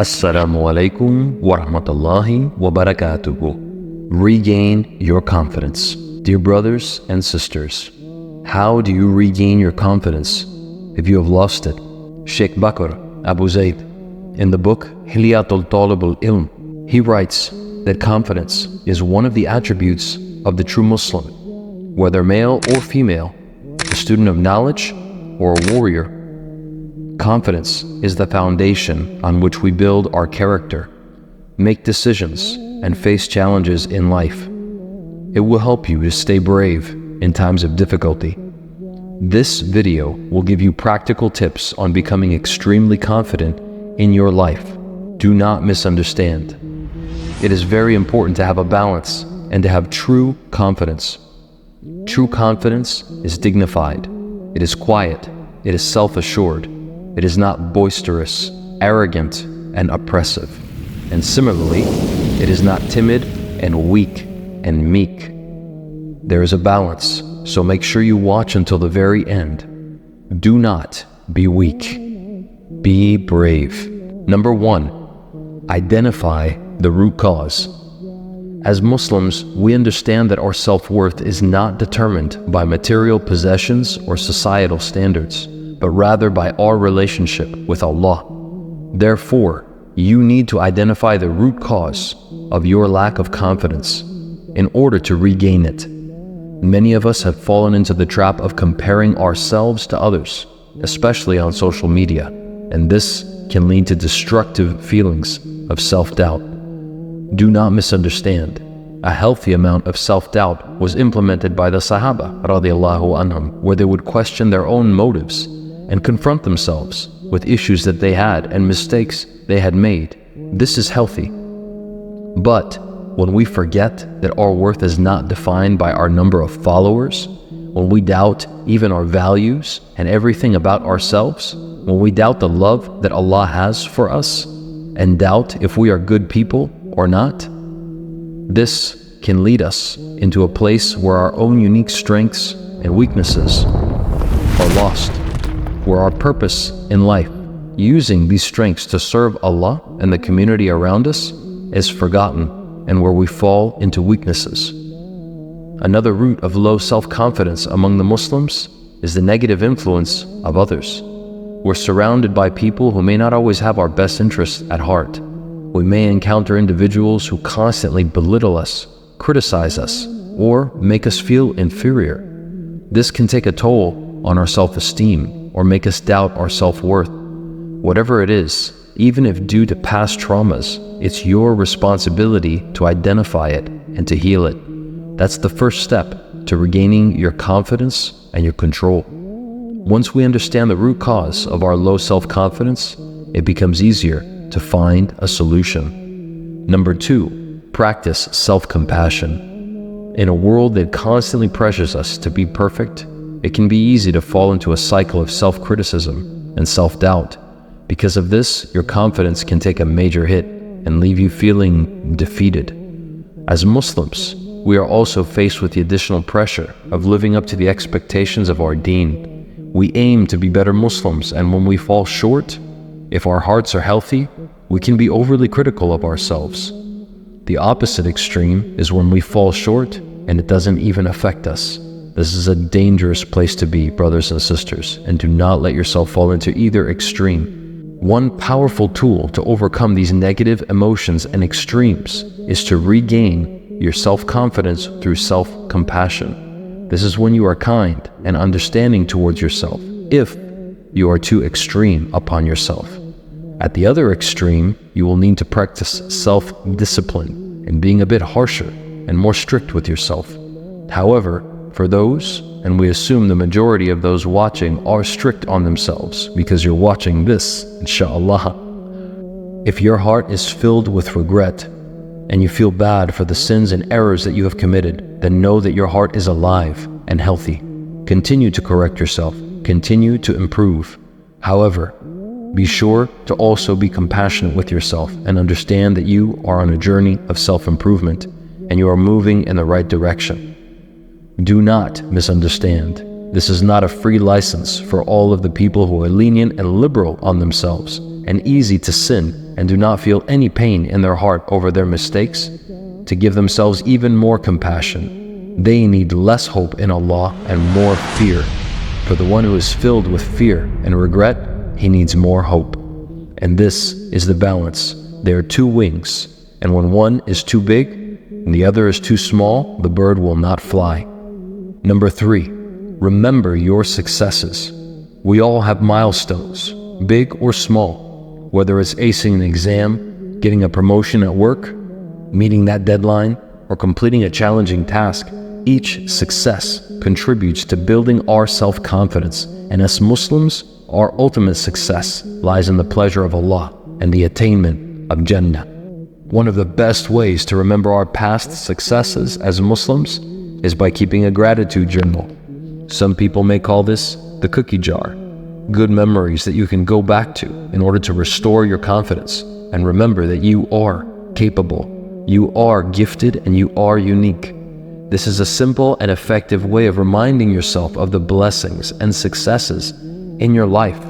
Assalamu alaikum wa rahmatullahi wa barakatuhu. Regain your confidence. Dear brothers and sisters, how do you regain your confidence if you have lost it? Sheikh Bakr Abu Zayd, in the book Hilyatul Talib al-Ilm, he writes that confidence is one of the attributes of the true Muslim. Whether male or female, a student of knowledge or a warrior, confidence is the foundation on which we build our character, make decisions, and face challenges in life. It will help you to stay brave in times of difficulty. This video will give you practical tips on becoming extremely confident in your life. Do not misunderstand. It is very important to have a balance and to have true confidence. True confidence is dignified. It is quiet. It is self-assured. It is not boisterous, arrogant, and oppressive. And similarly, it is not timid and weak and meek. There is a balance, so make sure you watch until the very end. Do not be weak. Be brave. Number 1, identify the root cause. As Muslims, we understand that our self-worth is not determined by material possessions or societal standards, but rather by our relationship with Allah. Therefore, you need to identify the root cause of your lack of confidence in order to regain it. Many of us have fallen into the trap of comparing ourselves to others, especially on social media, and this can lead to destructive feelings of self-doubt. Do not misunderstand. A healthy amount of self-doubt was implemented by the Sahaba radiallahu anhum, where they would question their own motives and confront themselves with issues that they had and mistakes they had made. This is healthy. But when we forget that our worth is not defined by our number of followers, when we doubt even our values and everything about ourselves, when we doubt the love that Allah has for us, and doubt if we are good people or not, this can lead us into a place where our own unique strengths and weaknesses are lost, where our purpose in life, using these strengths to serve Allah and the community around us, is forgotten, and where we fall into weaknesses. Another root of low self-confidence among the Muslims is the negative influence of others. We're surrounded by people who may not always have our best interests at heart. We may encounter individuals who constantly belittle us, criticize us, or make us feel inferior. This can take a toll on our self-esteem or make us doubt our self-worth. Whatever it is, even if due to past traumas, it's your responsibility to identify it and to heal it. That's the first step to regaining your confidence and your control. Once we understand the root cause of our low self-confidence, it becomes easier to find a solution. Number 2, practice self-compassion. In a world that constantly pressures us to be perfect, it can be easy to fall into a cycle of self-criticism and self-doubt. Because of this, your confidence can take a major hit and leave you feeling defeated. As Muslims, we are also faced with the additional pressure of living up to the expectations of our deen. We aim to be better Muslims, and when we fall short, if our hearts are healthy, we can be overly critical of ourselves. The opposite extreme is when we fall short and it doesn't even affect us. This is a dangerous place to be, brothers and sisters, and do not let yourself fall into either extreme. One powerful tool to overcome these negative emotions and extremes is to regain your self-confidence through self-compassion. This is when you are kind and understanding towards yourself, if you are too extreme upon yourself. At the other extreme, you will need to practice self-discipline and being a bit harsher and more strict with yourself. However, for those, and we assume the majority of those watching are strict on themselves because you're watching this, inshallah. If your heart is filled with regret and you feel bad for the sins and errors that you have committed, then know that your heart is alive and healthy. Continue to correct yourself. Continue to improve. However, be sure to also be compassionate with yourself and understand that you are on a journey of self-improvement and you are moving in the right direction. Do not misunderstand. This is not a free license for all of the people who are lenient and liberal on themselves and easy to sin and do not feel any pain in their heart over their mistakes, to give themselves even more compassion, they need less hope in Allah and more fear. For the one who is filled with fear and regret, he needs more hope. And this is the balance. There are two wings, and when one is too big and the other is too small, the bird will not fly. Number 3, remember your successes. We all have milestones, big or small, whether it's acing an exam, getting a promotion at work, meeting that deadline, or completing a challenging task. Each success contributes to building our self-confidence, and as Muslims, our ultimate success lies in the pleasure of Allah and the attainment of Jannah. One of the best ways to remember our past successes as Muslims is by keeping a gratitude journal. Some people may call this the cookie jar. Good memories that you can go back to in order to restore your confidence and remember that you are capable, you are gifted, and you are unique. This is a simple and effective way of reminding yourself of the blessings and successes in your life.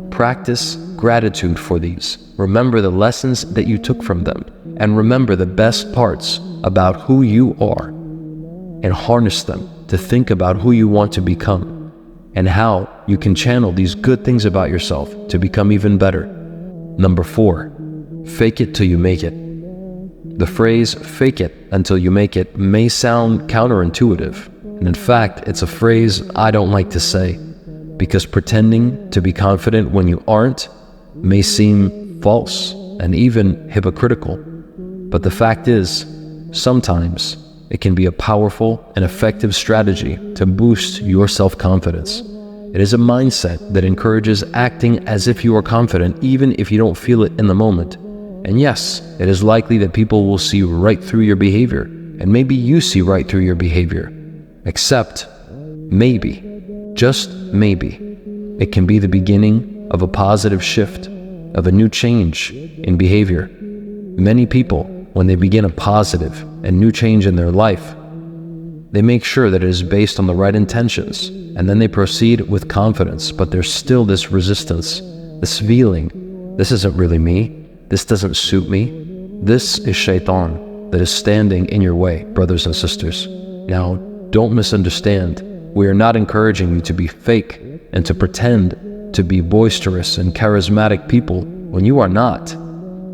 Practice gratitude for these. Remember the lessons that you took from them, and remember the best parts about who you are, and harness them to think about who you want to become and how you can channel these good things about yourself to become even better. Number 4, fake it till you make it. The phrase fake it until you make it may sound counterintuitive, and in fact, it's a phrase I don't like to say, because pretending to be confident when you aren't may seem false and even hypocritical. But the fact is, sometimes it can be a powerful and effective strategy to boost your self-confidence. It is a mindset that encourages acting as if you are confident even if you don't feel it in the moment. And yes, it is likely that people will see right through your behavior, and maybe you see right through your behavior. Except, maybe, just maybe, it can be the beginning of a positive shift, of a new change in behavior. Many people, when they begin a positive and new change in their life, they make sure that it is based on the right intentions, and then they proceed with confidence, but there's still this resistance, this feeling, this isn't really me, this doesn't suit me. This is shaitan that is standing in your way, brothers and sisters. Now, don't misunderstand. We are not encouraging you to be fake and to pretend to be boisterous and charismatic people when you are not.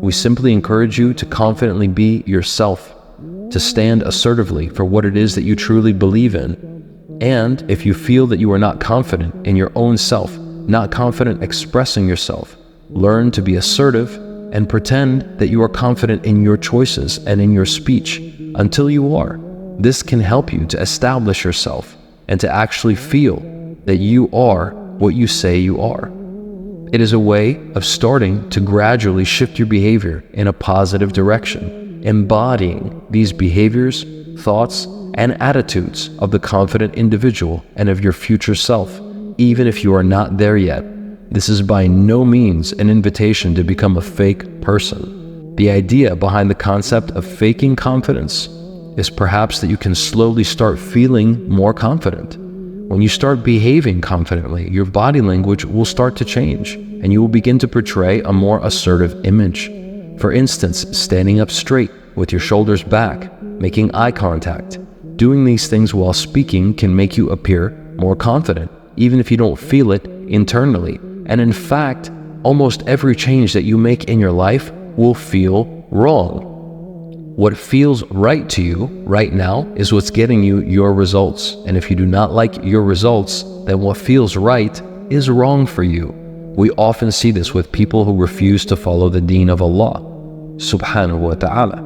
We simply encourage you to confidently be yourself, to stand assertively for what it is that you truly believe in. And if you feel that you are not confident in your own self, not confident expressing yourself, learn to be assertive and pretend that you are confident in your choices and in your speech until you are. This can help you to establish yourself and to actually feel that you are what you say you are. It is a way of starting to gradually shift your behavior in a positive direction, embodying these behaviors, thoughts, and attitudes of the confident individual and of your future self, even if you are not there yet. This is by no means an invitation to become a fake person. The idea behind the concept of faking confidence is perhaps that you can slowly start feeling more confident. When you start behaving confidently, your body language will start to change, and you will begin to portray a more assertive image. For instance, standing up straight with your shoulders back, making eye contact. Doing these things while speaking can make you appear more confident, even if you don't feel it internally. And in fact, almost every change that you make in your life will feel wrong. What feels right to you right now is what's getting you your results. And if you do not like your results, then what feels right is wrong for you. We often see this with people who refuse to follow the deen of Allah, subhanahu wa ta'ala.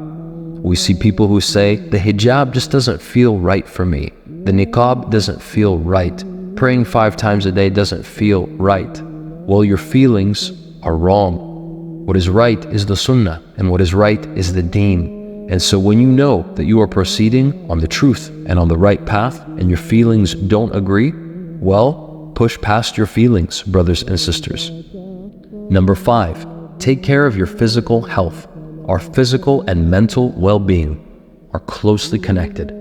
We see people who say, the hijab just doesn't feel right for me. The niqab doesn't feel right. Praying 5 times a day doesn't feel right. Well, your feelings are wrong. What is right is the sunnah, and what is right is the deen. And so when you know that you are proceeding on the truth and on the right path, and your feelings don't agree, well, push past your feelings, brothers and sisters. Number 5, take care of your physical health. Our physical and mental well-being are closely connected.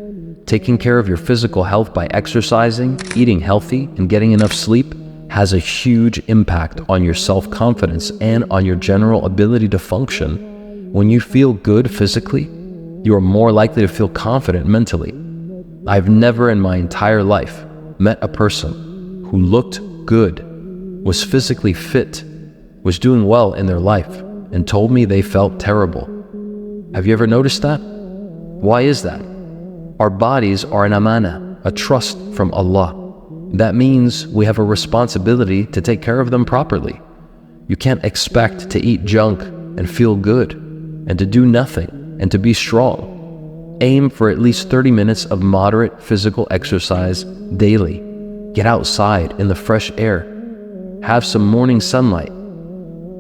Taking care of your physical health by exercising, eating healthy, and getting enough sleep has a huge impact on your self-confidence and on your general ability to function. When you feel good physically, you are more likely to feel confident mentally. I've never in my entire life met a person who looked good, was physically fit, was doing well in their life, and told me they felt terrible. Have you ever noticed that? Why is that? Our bodies are an amana, a trust from Allah. That means we have a responsibility to take care of them properly. You can't expect to eat junk and feel good, and to do nothing, and to be strong. Aim for at least 30 minutes of moderate physical exercise daily. Get outside in the fresh air. Have some morning sunlight.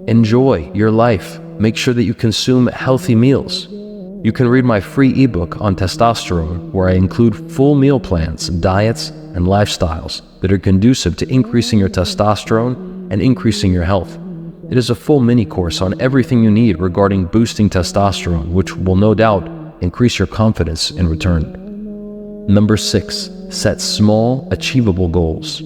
Enjoy your life. Make sure that you consume healthy meals. You can read my free ebook on testosterone, where I include full meal plans, diets, and lifestyles that are conducive to increasing your testosterone and increasing your health. It is a full mini course on everything you need regarding boosting testosterone, which will no doubt increase your confidence in return. Number 6, set small, achievable goals.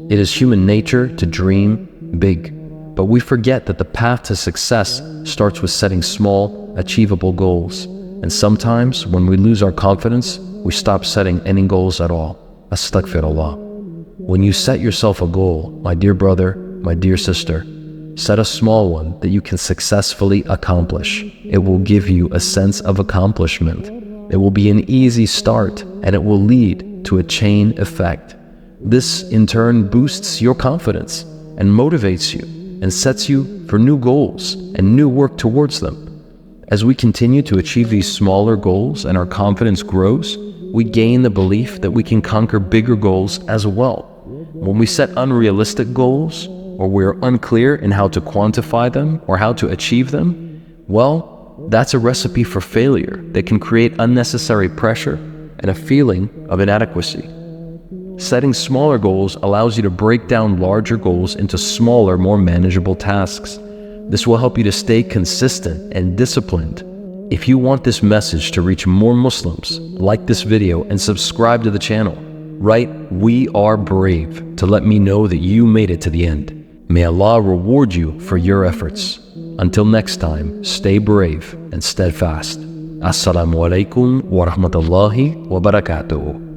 It is human nature to dream big, but we forget that the path to success starts with setting small, achievable goals. And sometimes when we lose our confidence, we stop setting any goals at all. Astaghfirullah. When you set yourself a goal, my dear brother, my dear sister, set a small one that you can successfully accomplish. It will give you a sense of accomplishment. It will be an easy start, and it will lead to a chain effect. This in turn boosts your confidence and motivates you and sets you for new goals and new work towards them. As we continue to achieve these smaller goals and our confidence grows, we gain the belief that we can conquer bigger goals as well. When we set unrealistic goals, or we're unclear in how to quantify them or how to achieve them, well, that's a recipe for failure that can create unnecessary pressure and a feeling of inadequacy. Setting smaller goals allows you to break down larger goals into smaller, more manageable tasks. This will help you to stay consistent and disciplined. If you want this message to reach more Muslims, like this video and subscribe to the channel. Write "We are brave" to let me know that you made it to the end. May Allah reward you for your efforts. Until next time, stay brave and steadfast. Assalamu alaikum wa rahmatullahi wa barakatuh.